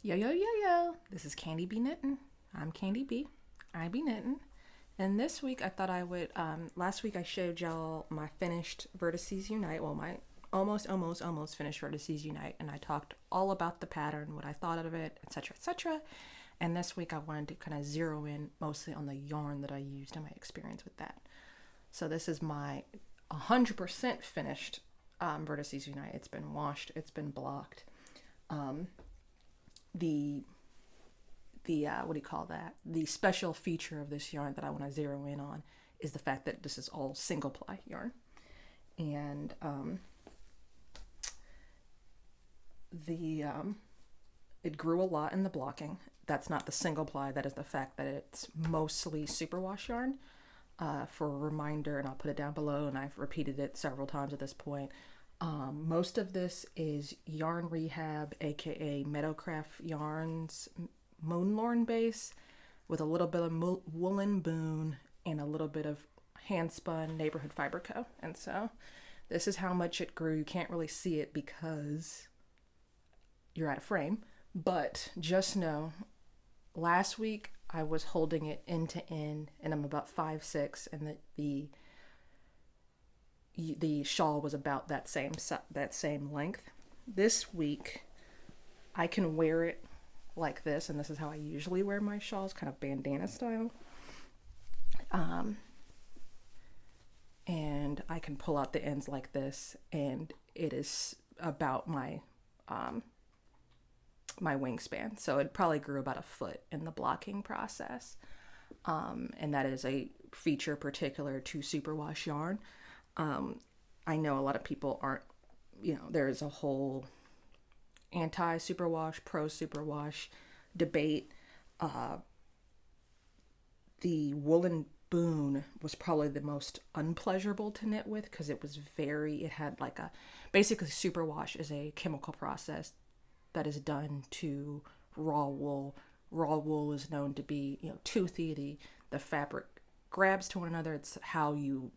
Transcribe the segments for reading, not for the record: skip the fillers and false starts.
Yo, yo, yo, yo. This is Candy B Knittin. I'm Candy B. I be knitting. And this week I thought I would, last week I showed y'all my finished Vertices Unite. Well, my almost finished Vertices Unite. And I talked all about the pattern, what I thought of it, etc., etc. And this week I wanted to kind of zero in mostly on the yarn that I used and my experience with that. So this is my 100% finished Vertices Unite. It's been washed, it's been blocked. Um, the what do you call that? The special feature of this yarn that I want to zero in on is the fact that this is all single ply yarn, and the it grew a lot in the blocking. That's not the single ply. That is the fact that it's mostly superwash yarn. For a reminder, and I'll put it down below, and I've repeated it several times at this point. Most of this is Yarn Rehab, aka Meadowcroft yarns, Lorn base, with a little bit of Woolen Boon and a little bit of hand spun Neighborhood Fiber Co. And so this is how much it grew. You can't really see it because you're out of frame, but just know last week I was holding it end to end, and I'm about 5'6", and the shawl was about that same length. This week I can wear it like this, and this is how I usually wear my shawls, kind of bandana style. And I can pull out the ends like this, and it is about my wingspan. So it probably grew about a foot in the blocking process. And that is a feature particular to superwash yarn. I know a lot of people aren't, there's a whole anti-superwash, pro-superwash debate. The Woolen Boon was probably the most unpleasurable to knit with because it had basically superwash is a chemical process that is done to raw wool. Raw wool is known to be, toothy. The fabric grabs to one another. It's how you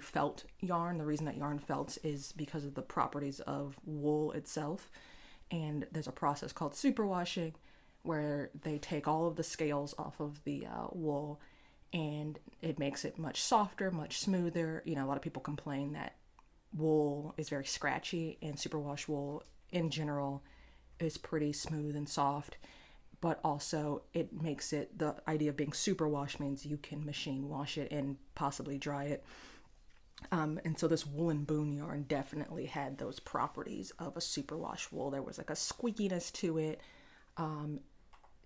felt yarn. The reason that yarn felts is because of the properties of wool itself. And there's a process called superwashing where they take all of the scales off of the wool, and it makes it much softer, much smoother. A lot of people complain that wool is very scratchy, and superwash wool in general is pretty smooth and soft. But also it makes it, the idea of being superwash means you can machine wash it and possibly dry it. And so this Woolen Boon yarn definitely had those properties of a superwash wool. There was like a squeakiness to it.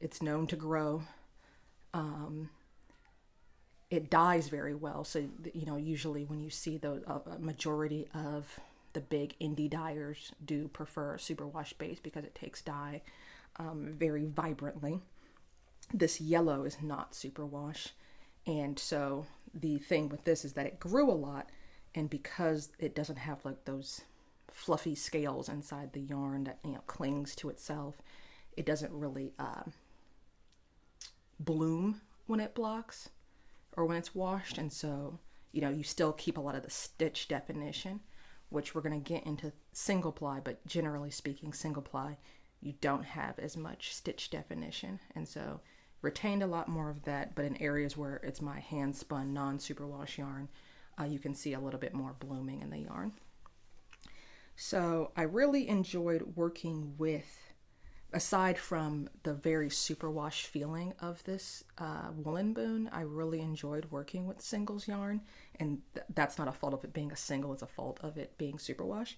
It's known to grow. It dyes very well. So, usually when you see those, a majority of the big indie dyers do prefer a superwash base because it takes dye very vibrantly. This yellow is not superwash. And so the thing with this is that it grew a lot, and because it doesn't have like those fluffy scales inside the yarn that clings to itself, it doesn't really bloom when it blocks or when it's washed. And so you still keep a lot of the stitch definition, which we're going to get into single ply, but generally speaking, single ply, you don't have as much stitch definition. And so retained a lot more of that, but in areas where it's my hand spun non-superwash yarn, you can see a little bit more blooming in the yarn. So I really enjoyed working with, aside from the very superwash feeling of this Woolen Boon, I really enjoyed working with singles yarn, and that's not a fault of it being a single, it's a fault of it being superwash.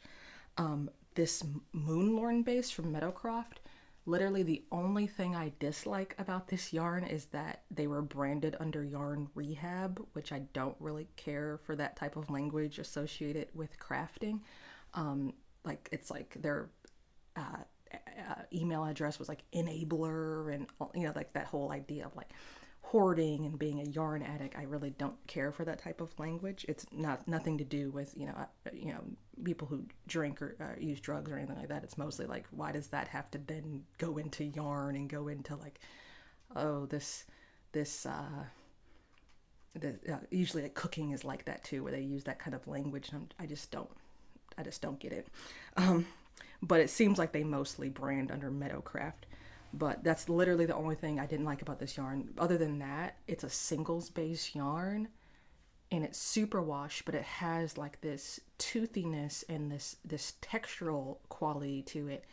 This Lorn base from Meadowcroft, literally the only thing I dislike about this yarn is that they were branded under Yarn Rehab, which I don't really care for that type of language associated with crafting. It's like their email address was like enabler, and like that whole idea of like hoarding and being a yarn addict. I really don't care for that type of language. It's nothing to do with people who drink or use drugs or anything like that. It's mostly like, why does that have to then go into yarn and go into like, oh, this usually like cooking is like that too, where they use that kind of language. And I just don't get it. But it seems like they mostly brand under Meadowcroft. But that's literally the only thing I didn't like about this yarn. Other than that, it's a singles base yarn and it's superwash, but it has like this toothiness and this textural quality to it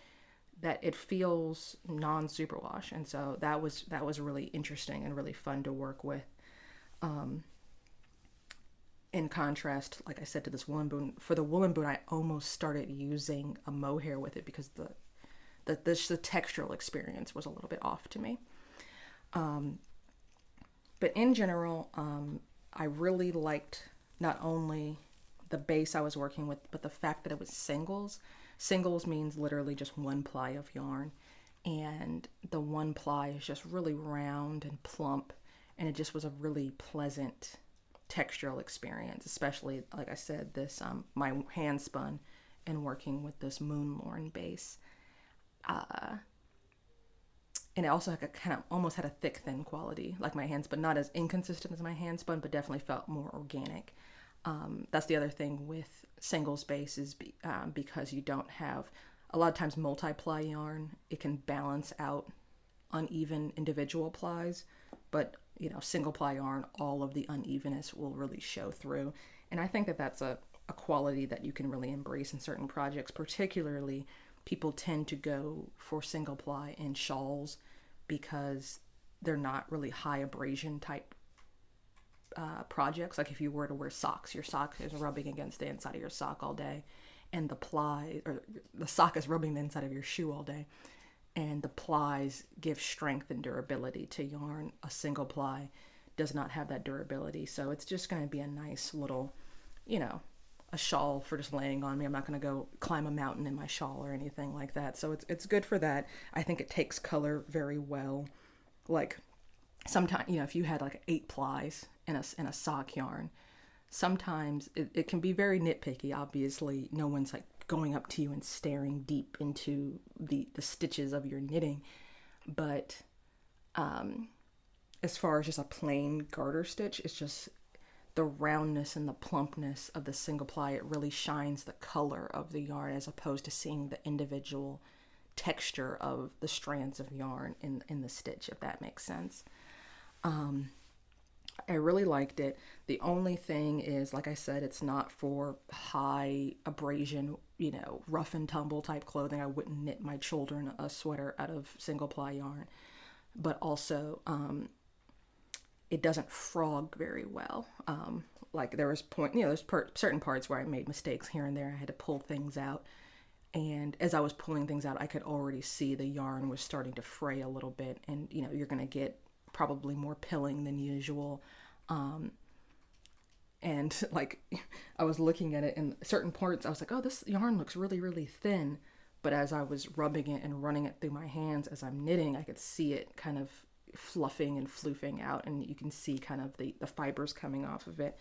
that it feels non-superwash. And so that was really interesting and really fun to work with. In contrast, like I said, to this woolen boon, for the woolen boon, I almost started using a mohair with it because the textural experience was a little bit off to me. But in general, I really liked not only the base I was working with, but the fact that it was singles. Singles means literally just one ply of yarn, and the one ply is just really round and plump, and it just was a really pleasant textural experience, especially like I said, this my hand spun and working with this moon Lorn base. And it also had kind of almost had a thick, thin quality, like my hand spun, not as inconsistent as my hand spun, but definitely felt more organic. That's the other thing with singles base is because you don't have a lot of times multi-ply yarn, it can balance out uneven individual plies, but single ply yarn, all of the unevenness will really show through. And I think that that's a quality that you can really embrace in certain projects. Particularly, people tend to go for single ply in shawls because they're not really high abrasion type projects. Like if you were to wear socks, your sock is rubbing against the inside of your sock all day, and the sock is rubbing the inside of your shoe all day, and the plies give strength and durability to yarn. A single ply does not have that durability, so it's just going to be a nice little, a shawl for just laying on me. I'm not going to go climb a mountain in my shawl or anything like that, so it's good for that. I think it takes color very well. Like sometimes, if you had like 8 plies in a sock yarn, sometimes it can be very nitpicky. Obviously, no one's like going up to you and staring deep into the stitches of your knitting, but as far as just a plain garter stitch, it's just the roundness and the plumpness of the single ply. It really shines the color of the yarn as opposed to seeing the individual texture of the strands of yarn in the stitch, if that makes sense. I really liked it. The only thing is, like I said, it's not for high abrasion, rough and tumble type clothing. I wouldn't knit my children a sweater out of single ply yarn. But also, it doesn't frog very well. Like there was certain parts where I made mistakes here and there. I had to pull things out. And as I was pulling things out, I could already see the yarn was starting to fray a little bit. And, you're going to get probably more pilling than usual. And like I was looking at it in certain parts, I was like, oh, this yarn looks really, really thin. But as I was rubbing it and running it through my hands as I'm knitting, I could see it kind of fluffing and floofing out, and you can see kind of the fibers coming off of it.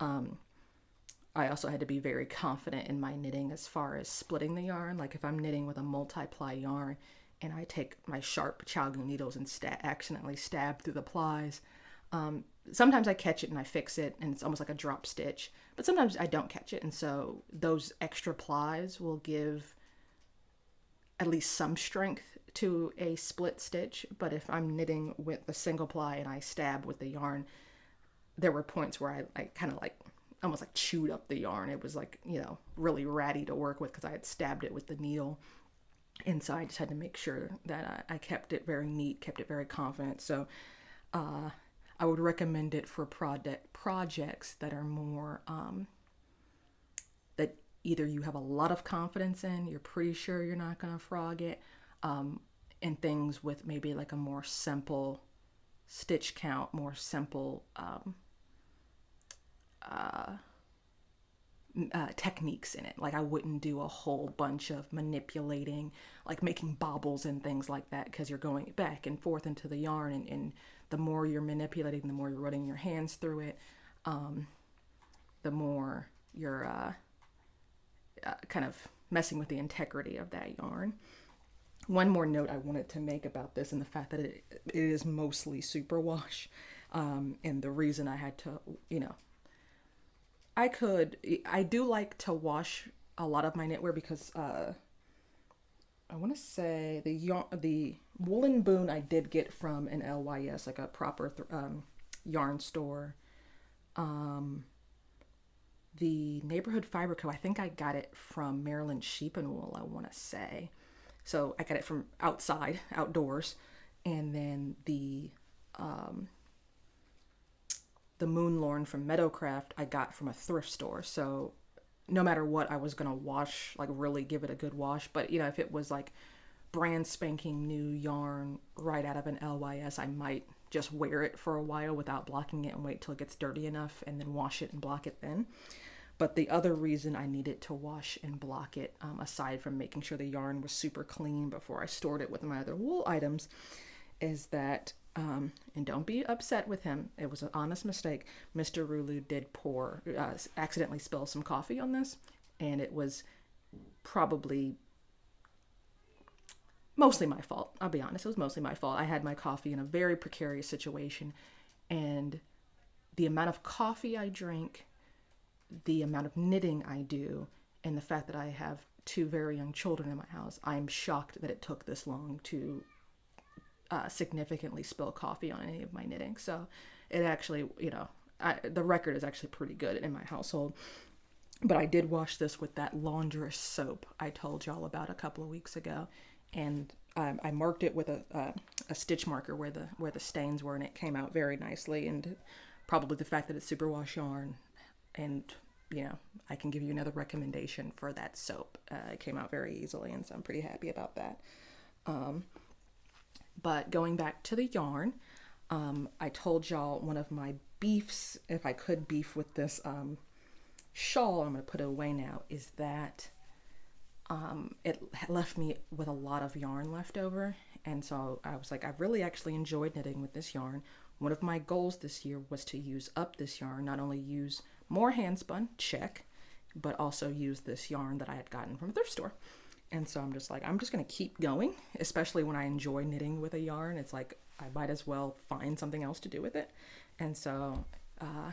I also had to be very confident in my knitting as far as splitting the yarn. Like if I'm knitting with a multi-ply yarn and I take my sharp chalging needles and accidentally stab through the plies, sometimes I catch it and I fix it and it's almost like a drop stitch, but sometimes I don't catch it, and so those extra plies will give at least some strength to a split stitch. But if I'm knitting with a single ply and I stab with the yarn, there were points where I kind of like almost like chewed up the yarn. It was like, really ratty to work with because I had stabbed it with the needle. And so I just had to make sure that I kept it very neat, kept it very confident. So I would recommend it for projects that are more, that either you have a lot of confidence in, you're pretty sure you're not going to frog it, and things with maybe like a more simple stitch count, more simple techniques in it. Like I wouldn't do a whole bunch of manipulating, like making bobbles and things like that, because you're going back and forth into the yarn, and the more you're manipulating, the more you're running your hands through it, the more you're kind of messing with the integrity of that yarn. One more note I wanted to make about this, and the fact that it is mostly superwash, and the reason I had to, I do like to wash a lot of my knitwear because I want to say the Woolen Boon I did get from an LYS, like a proper yarn store. The Neighborhood Fiber Co. I think I got it from Maryland Sheep and Wool, I want to say. So I got it from outdoors. And then the Moon Lorn from Meadowcroft I got from a thrift store. So no matter what, I was going to wash, like really give it a good wash. But, you know, if it was like brand spanking new yarn right out of an LYS, I might just wear it for a while without blocking it and wait till it gets dirty enough and then wash it and block it then. But the other reason I needed to wash and block it, aside from making sure the yarn was super clean before I stored it with my other wool items, is that, and don't be upset with him, it was an honest mistake. Mr. Rulu did accidentally spill some coffee on this, and it was probably mostly my fault. I'll be honest, it was mostly my fault. I had my coffee in a very precarious situation, and the amount of coffee I drink, the amount of knitting I do, and the fact that I have 2 very young children in my house, I'm shocked that it took this long to significantly spill coffee on any of my knitting. So it actually, you know, the record is actually pretty good in my household. But I did wash this with that laundress soap I told y'all about a couple of weeks ago, and I marked it with a stitch marker where the stains were, and it came out very nicely. And probably the fact that it's superwash yarn, and you know, I can give you another recommendation for that soap. It came out very easily, and so I'm pretty happy about that. But going back to the yarn, I told y'all one of my beefs, if I could beef with this shawl, I'm going to put it away now, is that it left me with a lot of yarn left over. And so I was like, I've really actually enjoyed knitting with this yarn. One of my goals this year was to use up this yarn, not only use more hand spun, check, but also use this yarn that I had gotten from a thrift store. And so I'm just like, I'm just going to keep going, especially when I enjoy knitting with a yarn. It's like, I might as well find something else to do with it. And so I'm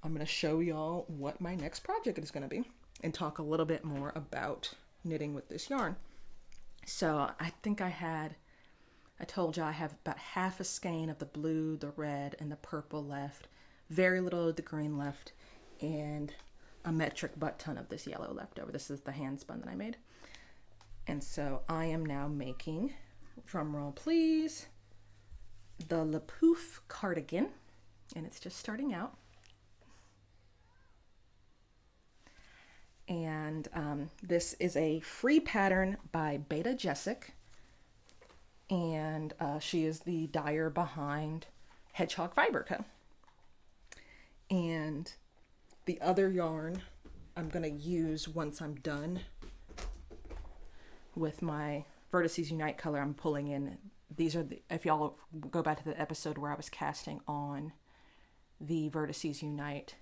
going to show y'all what my next project is going to be and talk a little bit more about knitting with this yarn. So I think I told you I have about half a skein of the blue, the red, and the purple left, very little of the green left, and a metric butt ton of this yellow left over. This is the hand spun that I made. And so I am now making, drum roll please, the Pouf cardigan, and it's just starting out. And this is a free pattern by Beata Jezek, and she is the dyer behind Hedgehog Fiber Co. And the other yarn I'm going to use once I'm done with my Vertices Unite color, I'm pulling in, these are the, if y'all go back to the episode where I was casting on the Vertices Unite,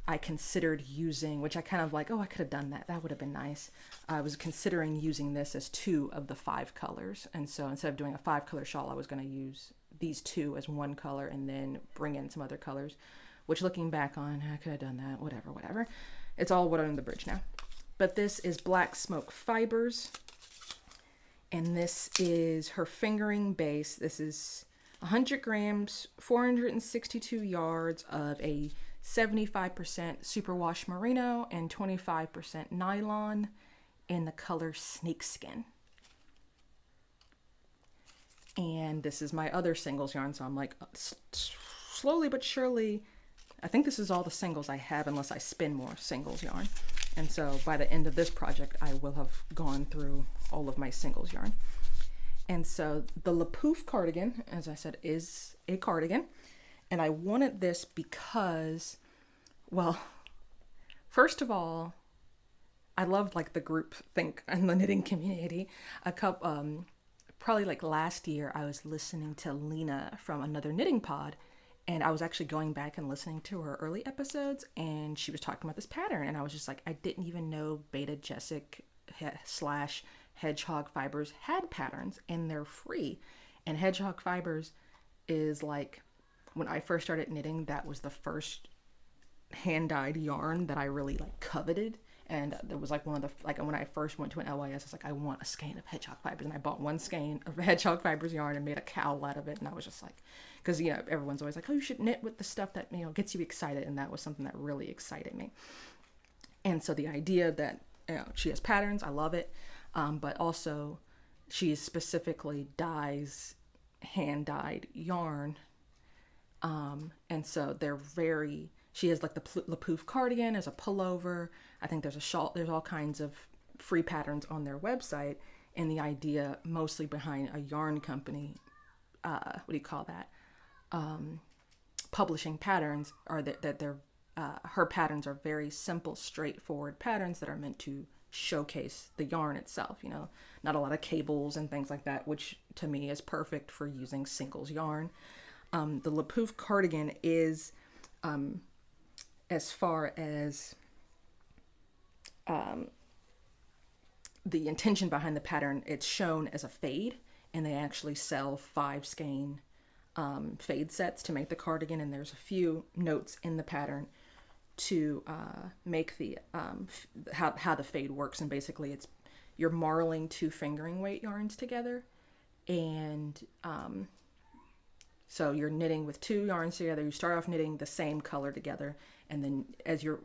I considered using, which I kind of like, oh, I could have done that. That would have been nice. I was considering using this as 2 of the 5 colors. And so instead of doing a 5-color shawl, I was going to use these 2 as 1 color and then bring in some other colors, which looking back on, I could have done that, whatever. It's all water under the bridge now. But this is Black Smoke Fibers. And this is her fingering base. This is 100 grams, 462 yards of a 75% superwash merino and 25% nylon in the color snakeskin. And this is my other singles yarn, so I'm like slowly but surely, I think this is all the singles I have unless I spin more singles yarn. And so by the end of this project, I will have gone through all of my singles yarn. And so the Pouf cardigan, as I said, is a cardigan. And I wanted this because, well, first of all, I loved like the group think and the knitting community. Probably like last year, I was listening to Lena from Another Knitting Pod, and I was actually going back and listening to her early episodes, and she was talking about this pattern, and I was just like, I didn't even know Beata Jezek / Hedgehog Fibers had patterns, and they're free. And Hedgehog Fibers is like, when I first started knitting, that was the first hand-dyed yarn that I really like coveted, And there was like one of the, like when I first went to an LYS, I was like, I want a skein of hedgehog fibers. And I bought one skein of hedgehog fibers yarn and made a cowl out of it. And I was just like, because, you know, everyone's always like, oh, you should knit with the stuff that, you know, gets you excited. And that was something that really excited me. And so the idea that, you know, she has patterns, I love it. But also she specifically dyes hand-dyed yarn. And so they're very, she has like the Pouf cardigan as a pullover. I think there's a shawl, there's all kinds of free patterns on their website. And the idea mostly behind a yarn company, what do you call that? Publishing patterns are that they're, her patterns are very simple, straightforward patterns that are meant to showcase the yarn itself, you know, not a lot of cables and things like that, which to me is perfect for using singles yarn. The Pouf cardigan is, as far as the intention behind the pattern, it's shown as a fade, and they actually sell 5 skein fade sets to make the cardigan, and there's a few notes in the pattern to make the how the fade works. And basically it's you're marling 2 fingering weight yarns together, and so you're knitting with 2 yarns together. You start off knitting the same color together, and then as you're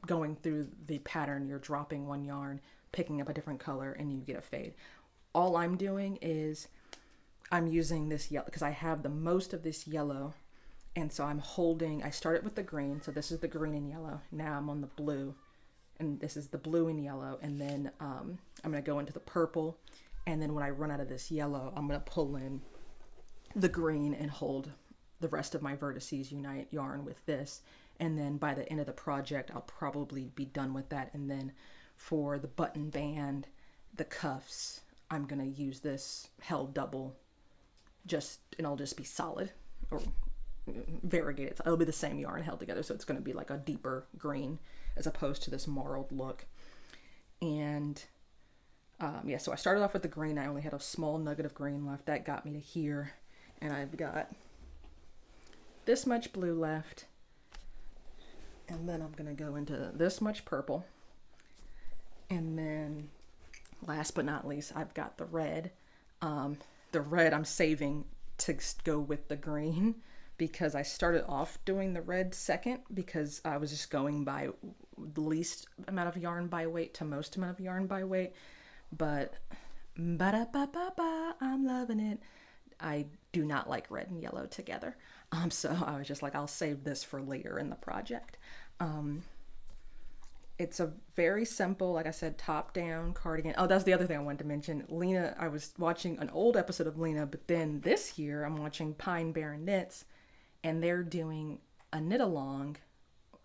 going through the pattern, you're dropping 1 yarn, picking up a different color, and you get a fade. All I'm doing is I'm using this yellow because I have the most of this yellow, and so I'm holding, I started with the green, so this is the green and yellow. Now I'm on the blue, and this is the blue and yellow, and then I'm going to go into the purple, and then when I run out of this yellow, I'm going to pull in the green and hold the rest of my Vertices Unite yarn with this. And then by the end of the project, I'll probably be done with that. And then for the button band, the cuffs, I'm going to use this held double, and it'll just be solid or variegated. It'll be the same yarn held together. So it's going to be like a deeper green as opposed to this marled look. And yeah, so I started off with the green. I only had a small nugget of green left. That got me to here. And I've got this much blue left. And then I'm going to go into this much purple. And then last but not least, I've got the red. The red I'm saving to go with the green because I started off doing the red second because I was just going by the least amount of yarn by weight to most amount of yarn by weight. But ba-da-ba-ba-ba, I'm loving it. I do not like red and yellow together. So I was just like, I'll save this for later in the project. It's a very simple, like I said, top-down cardigan. Oh, that's the other thing I wanted to mention. Lena, I was watching an old episode of Lena, but then this year I'm watching Pine Barren Knits, and they're doing a knit-along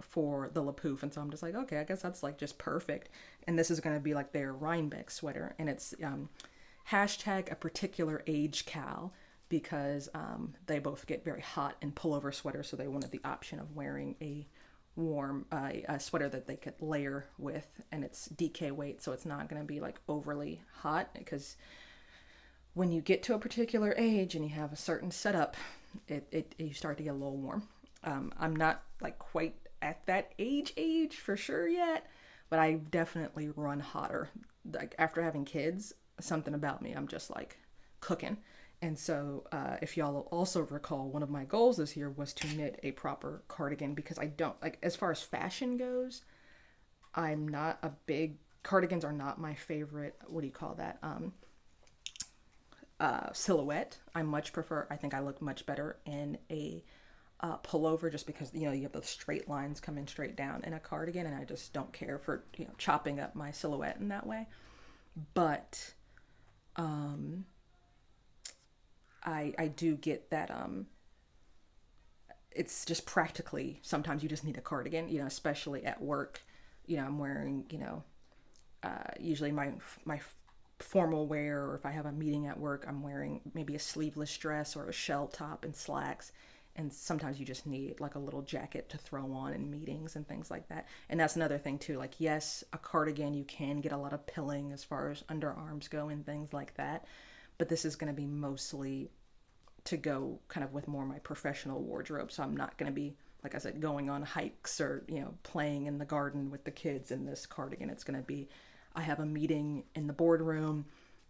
for the Pouf, and so I'm just like, okay, I guess that's like just perfect. And this is going to be like their Rhinebeck sweater, and it's hashtag a particular age cow, because they both get very hot in pullover sweaters, so they wanted the option of wearing a warm a sweater that they could layer with, and it's DK weight, so it's not going to be like overly hot, because when you get to a particular age and you have a certain setup, you start to get a little warm. I'm not like quite at that age for sure yet, but I definitely run hotter. Like after having kids, something about me, I'm just like cooking. And so if y'all also recall, one of my goals this year was to knit a proper cardigan, because I don't, like, as far as fashion goes, I'm not a big, cardigans are not my favorite, what do you call that, silhouette. I much prefer, I think I look much better in a pullover, just because, you know, you have the straight lines coming straight down in a cardigan, and I just don't care for, you know, chopping up my silhouette in that way. But I do get that it's just practically, sometimes you just need a cardigan, you know, especially at work. You know, I'm wearing, you know, usually my formal wear, or if I have a meeting at work, I'm wearing maybe a sleeveless dress or a shell top and slacks. And sometimes you just need like a little jacket to throw on in meetings and things like that. And that's another thing too. Like, yes, a cardigan, you can get a lot of pilling as far as underarms go and things like that. But this is going to be mostly to go kind of with more my professional wardrobe. So I'm not going to be like I said, going on hikes or, playing in the garden with the kids in this cardigan. It's going to be, I have a meeting in the boardroom.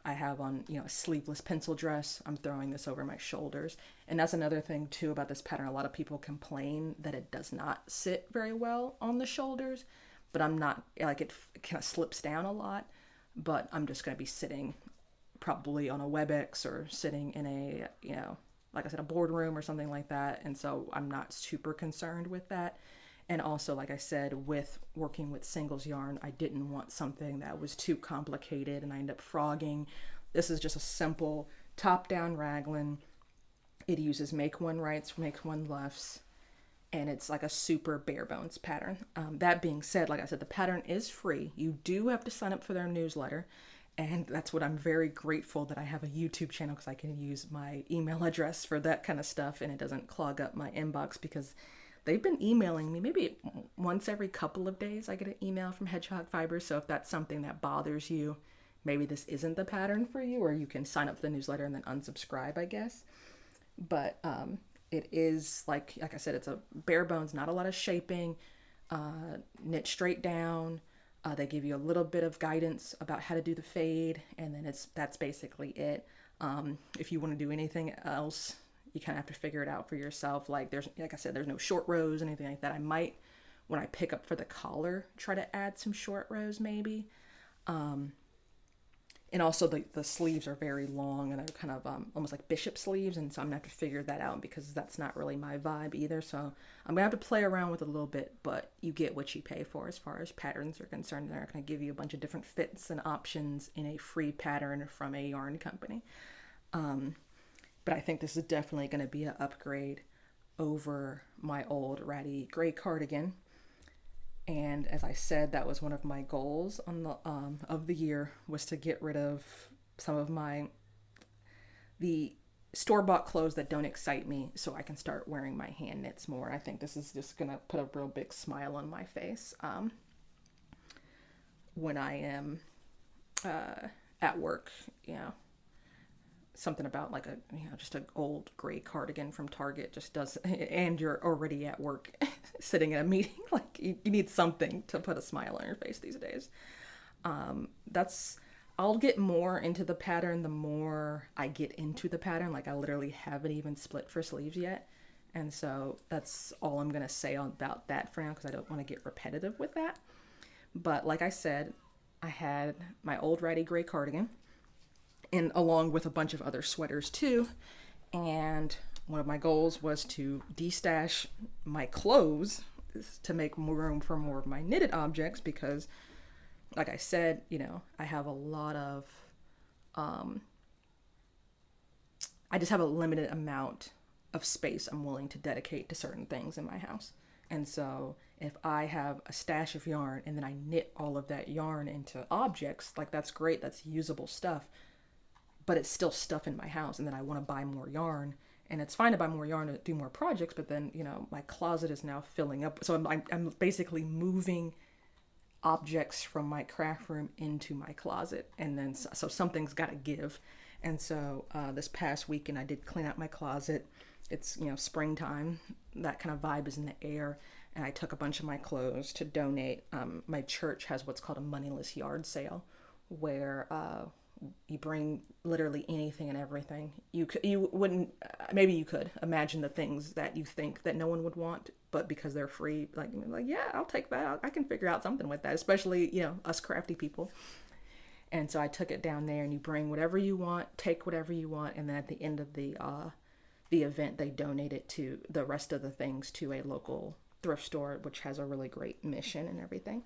I have on, a sleeveless pencil dress. I'm throwing this over my shoulders. And that's another thing too about this pattern. A lot of people complain that it does not sit very well on the shoulders, but I'm not, like it kind of slips down a lot, but I'm just going to be sitting probably on a WebEx or sitting in a, like I said, a boardroom or something like that. And so I'm not super concerned with that. And also, like I said, with working with singles yarn, I didn't want something that was too complicated and I end up frogging. This is just a simple top-down raglan. It uses make one rights, make one lefts, and it's like a super bare bones pattern. That being said, like I said, the pattern is free. You do have to sign up for their newsletter, and that's what I'm very grateful that I have a YouTube channel, because I can use my email address for that kind of stuff and it doesn't clog up my inbox, because they've been emailing me maybe once every couple of days. I get an email from Hedgehog Fibers. So if that's something that bothers you, maybe this isn't the pattern for you, or you can sign up for the newsletter and then unsubscribe, I guess. But it is, like I said, it's a bare bones, not a lot of shaping, knit straight down. They give you a little bit of guidance about how to do the fade, and then that's basically it. If you want to do anything else, you kind of have to figure it out for yourself. Like I said, there's no short rows, anything like that. I might, when I pick up for the collar, try to add some short rows maybe. And also the sleeves are very long, and they're kind of almost like bishop sleeves. And so I'm gonna have to figure that out, because that's not really my vibe either. So I'm gonna have to play around with it a little bit, but you get what you pay for as far as patterns are concerned. They're gonna give you a bunch of different fits and options in a free pattern from a yarn company. But I think this is definitely going to be an upgrade over my old ratty gray cardigan. And as I said, that was one of my goals on the of the year, was to get rid of some of the store-bought clothes that don't excite me, so I can start wearing my hand knits more. I think this is just going to put a real big smile on my face when I am at work, Something about like just an old gray cardigan from Target just does, and you're already at work sitting in a meeting, like you need something to put a smile on your face these days. I'll get more into the pattern the more I get into the pattern. Like I literally haven't even split for sleeves yet. And so that's all I'm going to say about that for now, because I don't want to get repetitive with that. But like I said, I had my old ratty gray cardigan, and along with a bunch of other sweaters too. And one of my goals was to destash my clothes to make more room for more of my knitted objects, because like I said, I have a lot of, I just have a limited amount of space I'm willing to dedicate to certain things in my house. And so if I have a stash of yarn and then I knit all of that yarn into objects, like that's great, that's usable stuff. But it's still stuff in my house, and then I want to buy more yarn, and it's fine to buy more yarn to do more projects, but then, my closet is now filling up. So I'm basically moving objects from my craft room into my closet, and then, so something's got to give. And so this past weekend I did clean out my closet. It's, springtime, that kind of vibe is in the air, and I took a bunch of my clothes to donate. My church has what's called a moneyless yard sale, where you bring literally anything and everything. You wouldn't, maybe you could imagine the things that you think that no one would want, but because they're free, like yeah, I'll take that. I can figure out something with that, especially, us crafty people. And so I took it down there, and you bring whatever you want, take whatever you want, and then at the end of the event, they donate it to the rest of the things to a local thrift store, which has a really great mission and everything.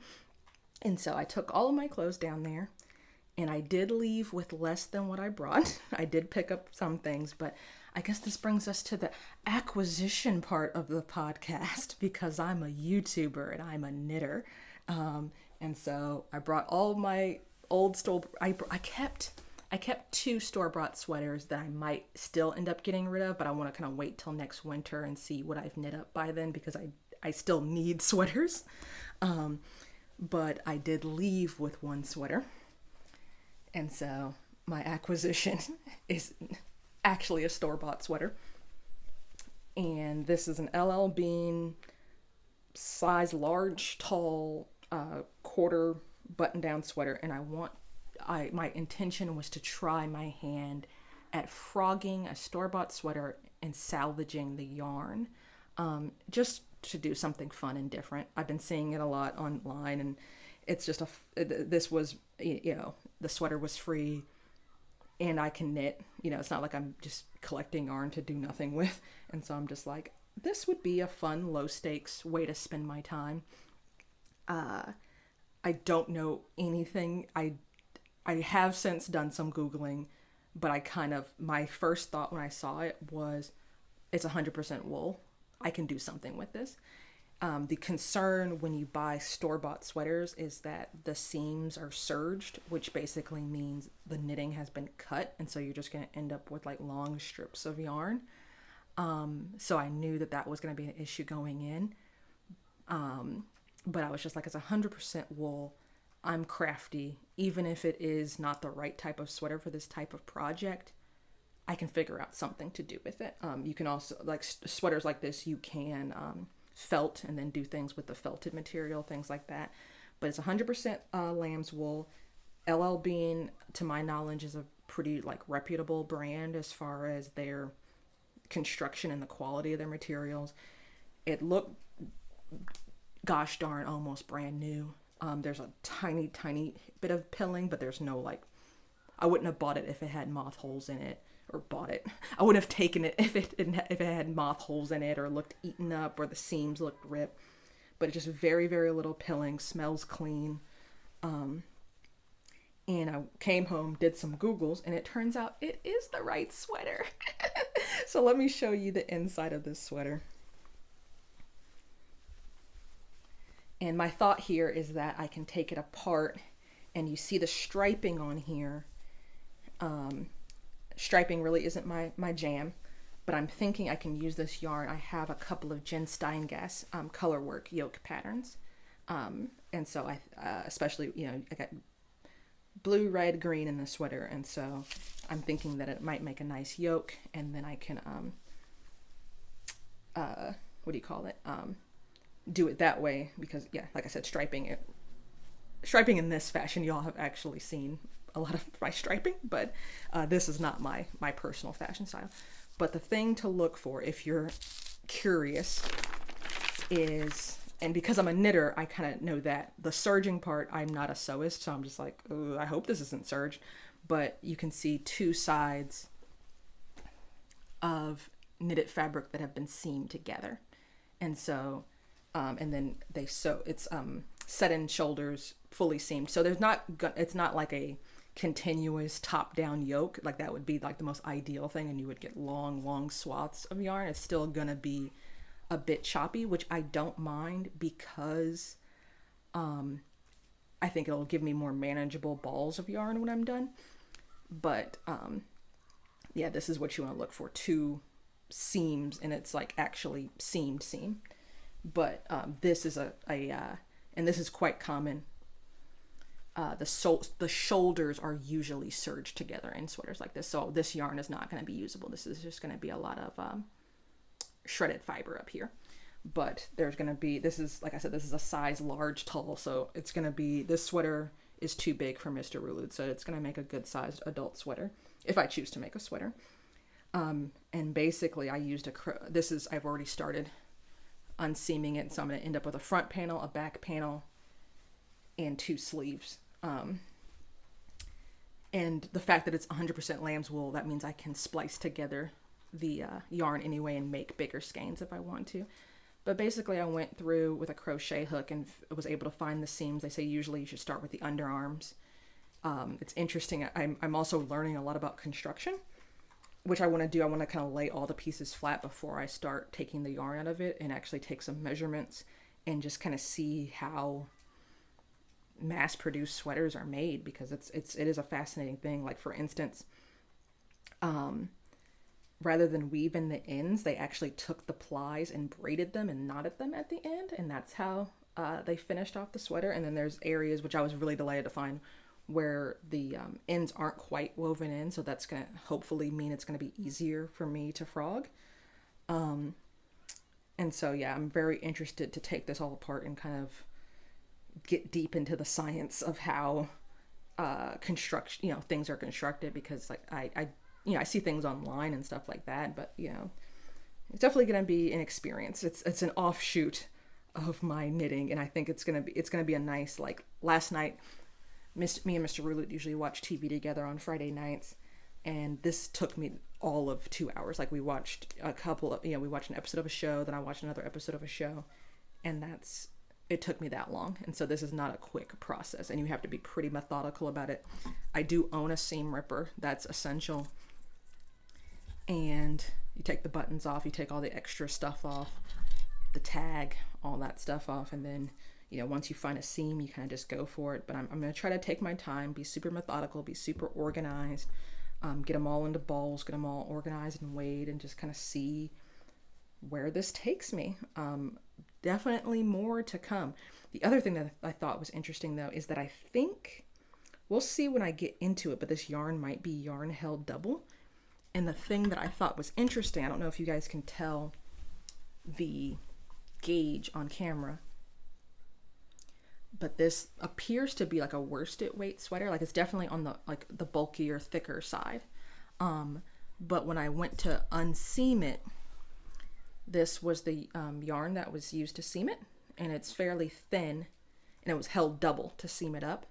And so I took all of my clothes down there. And I did leave with less than what I brought. I did pick up some things, but I guess this brings us to the acquisition part of the podcast, because I'm a YouTuber and I'm a knitter. And so I brought all my old store. I kept 2 store-bought sweaters that I might still end up getting rid of, but I want to kind of wait till next winter and see what I've knit up by then, because I still need sweaters. But I did leave with 1 sweater. And so my acquisition is actually a store-bought sweater. And this is an LL Bean size large, tall, quarter button down sweater, and my intention was to try my hand at frogging a store-bought sweater and salvaging the yarn, just to do something fun and different. I've been seeing it a lot online, and it's just this was, the sweater was free and I can knit. It's not like I'm just collecting yarn to do nothing with. And so I'm just like, this would be a fun, low stakes way to spend my time. I don't know anything. I have since done some Googling, but my first thought when I saw it was, it's 100% wool. I can do something with this. The concern when you buy store-bought sweaters is that the seams are serged, which basically means the knitting has been cut, and so you're just going to end up with like long strips of yarn. So I knew that was going to be an issue going in. But I was just like, it's 100% wool. I'm crafty. Even if it is not the right type of sweater for this type of project, I can figure out something to do with it. You can also, like sweaters like this, you can felt and then do things with the felted material, things like that. But it's 100% lamb's wool. LL Bean, to my knowledge, is a pretty like reputable brand as far as their construction and the quality of their materials. It looked, gosh darn, almost brand new. There's a tiny bit of pilling, but there's no like, I wouldn't have bought it if it had moth holes in it, or bought it. I wouldn't have taken it if it had moth holes in it or looked eaten up or the seams looked ripped. But it's just very, very little pilling, smells clean. And I came home, did some Googles, and it turns out it is the right sweater. So let me show you the inside of this sweater. And my thought here is that I can take it apart, and you see the striping on here. Striping really isn't my jam, but I'm thinking I can use this yarn. I have a couple of Jen Steingass color work yoke patterns. And so I, especially, I got blue, red, green in the sweater. And so I'm thinking that it might make a nice yoke, and then I can, what do you call it? Do it that way, because yeah, like I said, striping in this fashion, y'all have actually seen a lot of my striping, but this is not my personal fashion style. But the thing to look for if you're curious is, and because I'm a knitter, I kind of know that the serging part, I'm not a sewist, so I'm just like, I hope this isn't serged. But you can see two sides of knitted fabric that have been seamed together, and so and then they sew. It's set in shoulders, fully seamed. So it's not like a continuous top-down yoke. Like that would be like the most ideal thing, and you would get long swaths of yarn. It's still gonna be a bit choppy, which I don't mind, because I think it'll give me more manageable balls of yarn when I'm done. But yeah, this is what you want to look for: two seams, and it's like actually seam. But this is and this is quite common. The shoulders are usually serged together in sweaters like this, so this yarn is not going to be usable. This is just going to be a lot of shredded fiber up here. But there's going to be, this is, like I said, this is a size large tall, so it's going to be, this sweater is too big for Mr. Rulud, so it's going to make a good sized adult sweater if I choose to make a sweater. And basically I used I've already started unseaming it, so I'm going to end up with a front panel, a back panel, and two sleeves. And the fact that it's 100% lamb's wool, that means I can splice together the yarn anyway and make bigger skeins if I want to. But basically I went through with a crochet hook and was able to find the seams. They say usually you should start with the underarms. It's interesting. I'm also learning a lot about construction, which I want to do. I want to kind of lay all the pieces flat before I start taking the yarn out of it and actually take some measurements and just kind of see how mass-produced sweaters are made, because it is a fascinating thing. Like for instance, rather than weave in the ends, they actually took the plies and braided them and knotted them at the end, and that's how they finished off the sweater. And then there's areas, which I was really delighted to find, where the ends aren't quite woven in, so that's gonna hopefully mean it's gonna be easier for me to frog. And so, yeah, I'm very interested to take this all apart and kind of get deep into the science of how construction, things are constructed, because like I see things online and stuff like that, but it's definitely going to be an experience. It's an offshoot of my knitting, and I think it's going to be a nice, like last night, me and Mr. Roulet usually watch TV together on Friday nights, and this took me all of 2 hours. Like we watched we watched an episode of a show, then I watched another episode of a show, and it took me that long. And so this is not a quick process, and you have to be pretty methodical about it. I do own a seam ripper. That's essential. And you take the buttons off, you take all the extra stuff off, the tag, all that stuff off. And then, once you find a seam, you kind of just go for it. But I'm going to try to take my time, be super methodical, be super organized, get them all into balls, get them all organized and weighed, and just kind of see where this takes me. Definitely more to come. The other thing that I thought was interesting, though, is that I think, we'll see when I get into it, but this yarn might be yarn held double. And the thing that I thought was interesting, I don't know if you guys can tell the gauge on camera, but this appears to be like a worsted weight sweater. Like it's definitely on the bulkier, thicker side. But when I went to unseam it, this was the yarn that was used to seam it, and it's fairly thin, and it was held double to seam it up.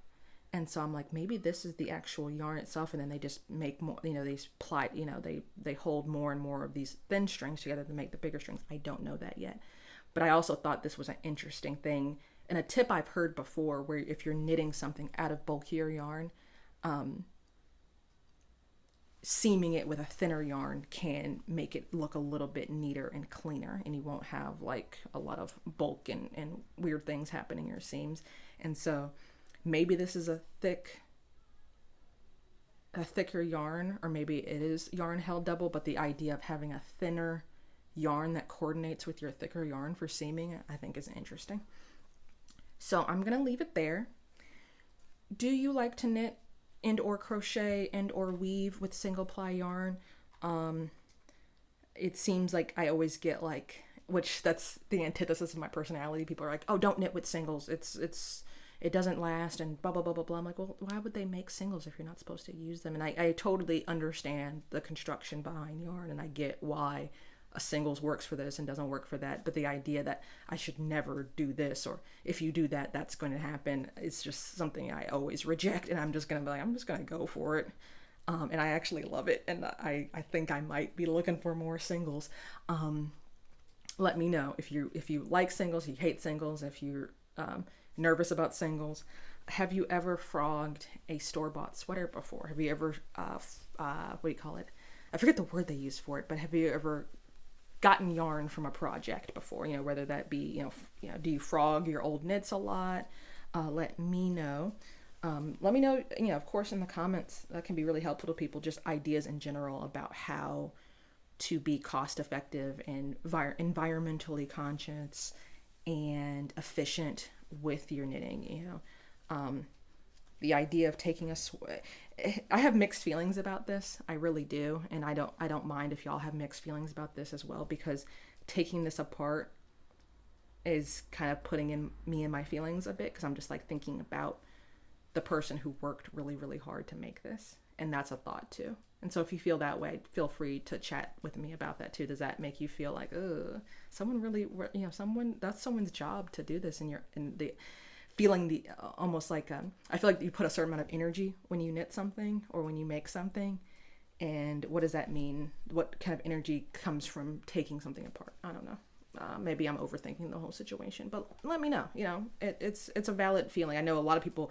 And so I'm like, maybe this is the actual yarn itself, and then they just make more, these ply, they hold more and more of these thin strings together to make the bigger strings. I don't know that yet. But I also thought this was an interesting thing, and a tip I've heard before, where if you're knitting something out of bulkier yarn, seaming it with a thinner yarn can make it look a little bit neater and cleaner, and you won't have like a lot of bulk and weird things happening in your seams. And so maybe this is a thicker yarn, or maybe it is yarn held double, but the idea of having a thinner yarn that coordinates with your thicker yarn for seaming, I think is interesting. So I'm going to leave it there. Do you like to knit and or crochet and or weave with single ply yarn? It seems like I always get like, which that's the antithesis of my personality. People are like, oh, don't knit with singles. It doesn't last and blah, blah, blah, blah, blah. I'm like, well, why would they make singles if you're not supposed to use them? And I totally understand the construction behind yarn, and I get why a singles works for this and doesn't work for that. But the idea that I should never do this, or if you do that, that's going to happen, it's just something I always reject. And I'm just going to be like, I'm just going to go for it. And I actually love it. And I think I might be looking for more singles. Let me know if you like singles, you hate singles, if you're nervous about singles. Have you ever frogged a store-bought sweater before? Have you ever what do you call it? I forget the word they use for it, but have you ever gotten yarn from a project before? Whether that be, do you frog your old knits a lot? Let me know. Let me know, of course, in the comments. That can be really helpful to people, just ideas in general about how to be cost effective and environmentally conscious and efficient with your knitting. The idea of taking I have mixed feelings about this. I really do. And I don't mind if y'all have mixed feelings about this as well, because taking this apart is kind of putting in me and my feelings a bit, because I'm just like thinking about the person who worked really, really hard to make this. And that's a thought too. And so if you feel that way, feel free to chat with me about that too. Does that make you feel like, someone really, that's someone's job to do this, and the feeling the almost like I feel like you put a certain amount of energy when you knit something or when you make something. And what does that mean? What kind of energy comes from taking something apart? I don't know. Maybe I'm overthinking the whole situation, but let me know. It's a valid feeling. I know a lot of people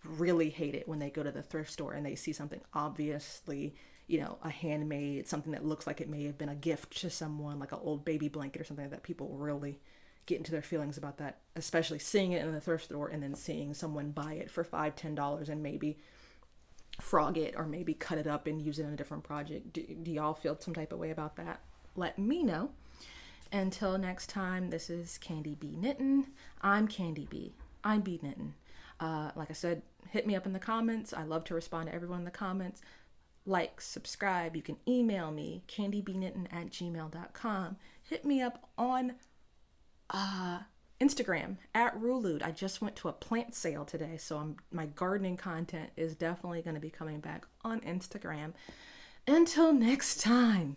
really hate it when they go to the thrift store and they see something obviously, a handmade, something that looks like it may have been a gift to someone, like an old baby blanket or something like that. People really get into their feelings about that, especially seeing it in the thrift store and then seeing someone buy it for $5-10 and maybe frog it or maybe cut it up and use it in a different project. Do y'all feel some type of way about that? Let me know. Until next time, this is Candy B Knittin. I'm Candy B. I'm B Knittin. Like I said, hit me up in the comments. I love to respond to everyone in the comments. Like, subscribe. You can email me, candybknittin@gmail.com. Hit me up on Instagram at Rulude. I just went to a plant sale today, so my gardening content is definitely going to be coming back on Instagram. Until next time,